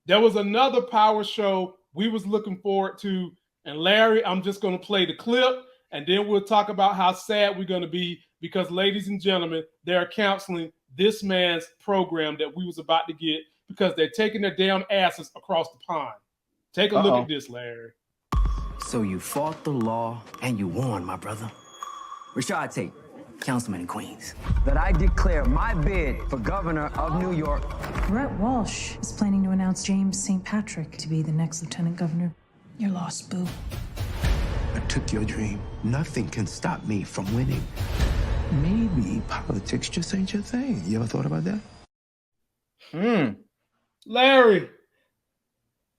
There was another Power show we was looking forward to. And Larry, I'm just going to play the clip, and then we'll talk about how sad we're going to be because, ladies and gentlemen, they're canceling this man's program that we was about to get because they're taking their damn asses across the pond. Take a look at this, Larry. So you fought the law and you won, my brother. Rashad Tate, councilman in Queens. That I declare my bid for governor of New York. Brett Walsh is planning to announce James St. Patrick to be the next lieutenant governor. You're lost, boo. I took your dream. Nothing can stop me from winning. Maybe politics just ain't your thing. You ever thought about that? Larry,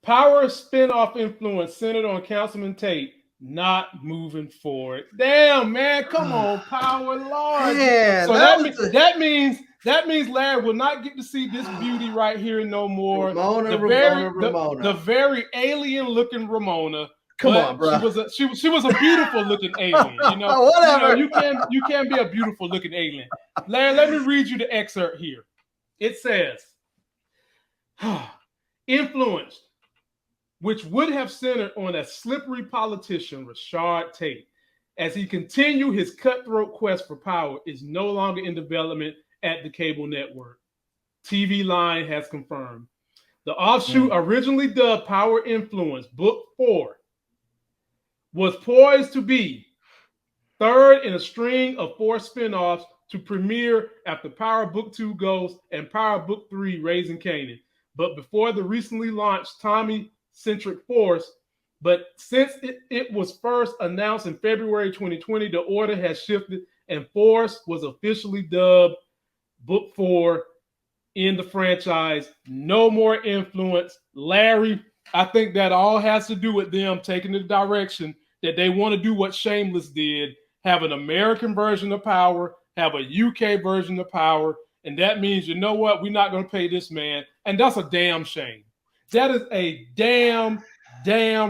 Power spinoff influence centered on Councilman Tate not moving forward. Damn, man, come on, Power, Lord. Man, so that means Larry will not get to see this beauty right here no more. Ramona. The very alien-looking Ramona. Come on, bro. She was a beautiful looking alien. You know, whatever. You can be a beautiful looking alien. Larry, let me read you the excerpt here. It says, influenced, which would have centered on a slippery politician, Rashad Tate, as he continued his cutthroat quest for power, is no longer in development at the cable network. TV Line has confirmed. The offshoot, originally dubbed Power Influence, Book 4, was poised to be third in a string of 4 spinoffs to premiere after Power Book 2 Ghost and Power Book 3 Raising Kanan. But before the recently launched Tommy-centric Force, but since it was first announced in February 2020, the order has shifted and Force was officially dubbed Book 4 in the franchise. No more influence. Larry, I think that all has to do with them taking the direction that they want to do what Shameless did, have an American version of Power, have a UK version of Power, and that means, you know what, we're not going to pay this man, and that's a damn shame. That is a damn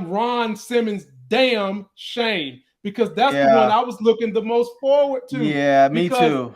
Ron Simmons damn shame, because that's the one I was looking the most forward to. Yeah, me too.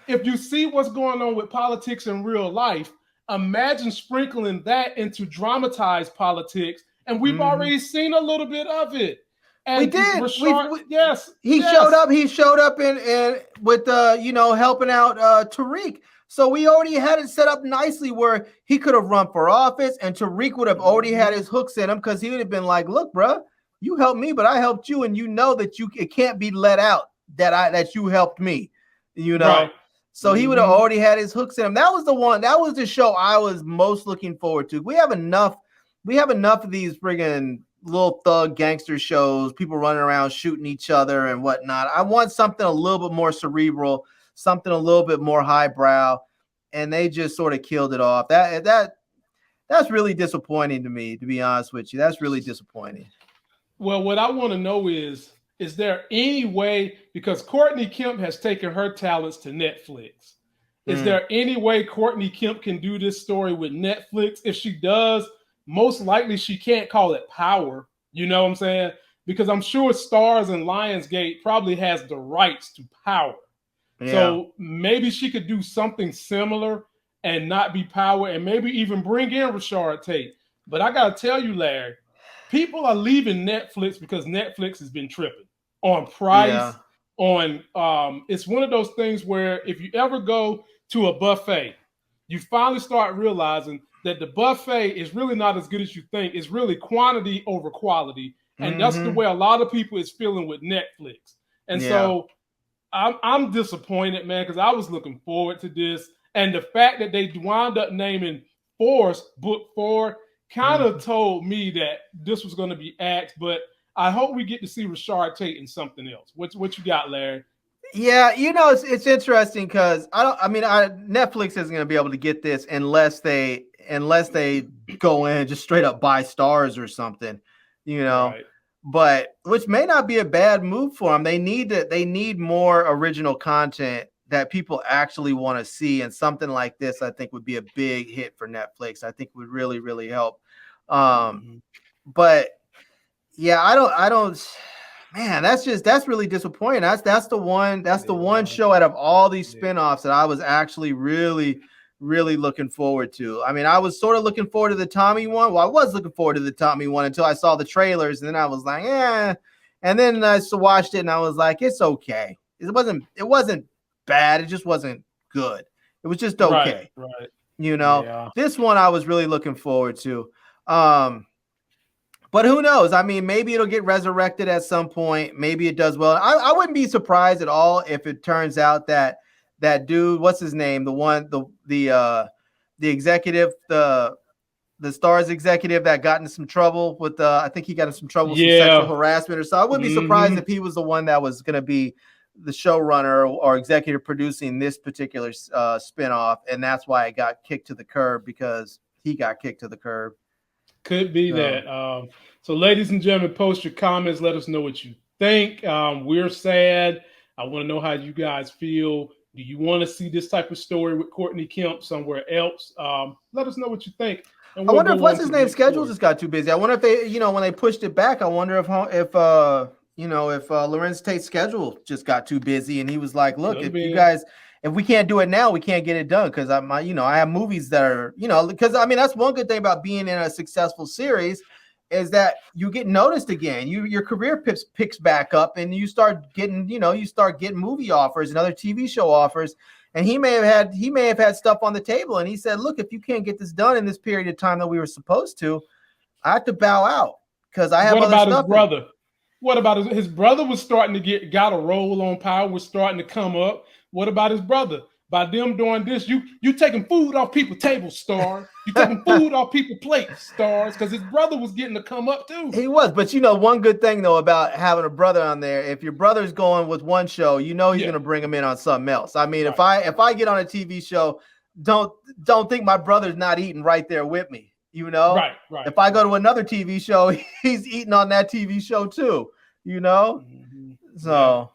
If you see what's going on with politics in real life, imagine sprinkling that into dramatized politics, and we've already seen a little bit of it. And we did. Rashad, yes. He showed up. He showed up in with helping out Tariq. So we already had it set up nicely where he could have run for office, and Tariq would have already had his hooks in him because he would have been like, "Look, bro, you helped me, but I helped you, and you know that it can't be let out that you helped me." You know. Right. So he would have already had his hooks in him. That was the show I was most looking forward to. We have enough of these friggin' little thug gangster shows, people running around shooting each other and whatnot. I want something a little bit more cerebral, something a little bit more highbrow, and they just sort of killed it off. That's really disappointing to me, to be honest with you. That's really disappointing. Well, what I want to know is there any way, because Courtney Kemp has taken her talents to Netflix, is there any way Courtney Kemp can do this story with Netflix? If she does, most likely she can't call it Power. You know what I'm saying? Because I'm sure Starz and Lionsgate probably has the rights to Power. Yeah. So maybe she could do something similar and not be Power, and maybe even bring in Rashad Tate. But I got to tell you, Larry, people are leaving Netflix because Netflix has been tripping on price, it's one of those things where if you ever go to a buffet, you finally start realizing that the buffet is really not as good as you think. It's really quantity over quality. And that's the way a lot of people is feeling with Netflix. And so I'm disappointed, man, because I was looking forward to this. And the fact that they wound up naming Force Book 4 kind of told me that this was going to be axed, but I hope we get to see Rashad Tate in something else. What you got, Larry? Yeah, it's interesting because Netflix isn't going to be able to get this unless they go in and just straight up buy Starz or something, Right. But which may not be a bad move for them. They need more original content that people actually want to see, and something like this I think would be a big hit for Netflix. I think would really, really help. But yeah, I don't man, that's really disappointing. That's the one show out of all these spinoffs that I was actually really, really looking forward to. I mean, I was sort of looking forward to the Tommy one. Well, I was looking forward to the Tommy one until I saw the trailers, and then I was like, eh. And then I watched it, and I was like, it's okay. It wasn't bad. It just wasn't good. It was just okay. Right. You know, Yeah. This one I was really looking forward to. But who knows? I mean, maybe it'll get resurrected at some point. Maybe it does well. I wouldn't be surprised at all if it turns out that dude, what's his name? The executive, the Starz executive that got into some trouble with I think he got in some trouble with some sexual harassment or so. I wouldn't be surprised if he was the one that was going to be the showrunner or executive producing this particular spinoff, and that's why it got kicked to the curb, because he got kicked to the curb. Could be that. So, ladies and gentlemen, post your comments. Let us know what you think. We're sad. I want to know how you guys feel. Do you want to see this type of story with Courtney Kemp somewhere else? Let us know what you think. And I wonder if what's his name's schedule just got too busy. I wonder if they, when they pushed it back, I wonder if Lorenz Tate's schedule just got too busy, and he was like, "Look, if we can't do it now, we can't get it done, because I have movies that are, because I mean that's one good thing about being in a successful series is that you get noticed again. Your career picks back up, and you start getting movie offers and other TV show offers." And he may have had stuff on the table, and he said, "Look, if you can't get this done in this period of time that we were supposed to, I have to bow out because I have other stuff." What about his brother? What about his brother? Was starting to got a roll on Power, was starting to come up. What about his brother? By them doing this, you taking food off people's tables, Starz. You taking food off people's plates, Starz, because his brother was getting to come up too. He was, but one good thing though about having a brother on there, if your brother's going with one show, he's going to bring him in on something else. I mean, if I get on a TV show, don't think my brother's not eating right there with me. Right. If I go to another TV show, he's eating on that TV show too. So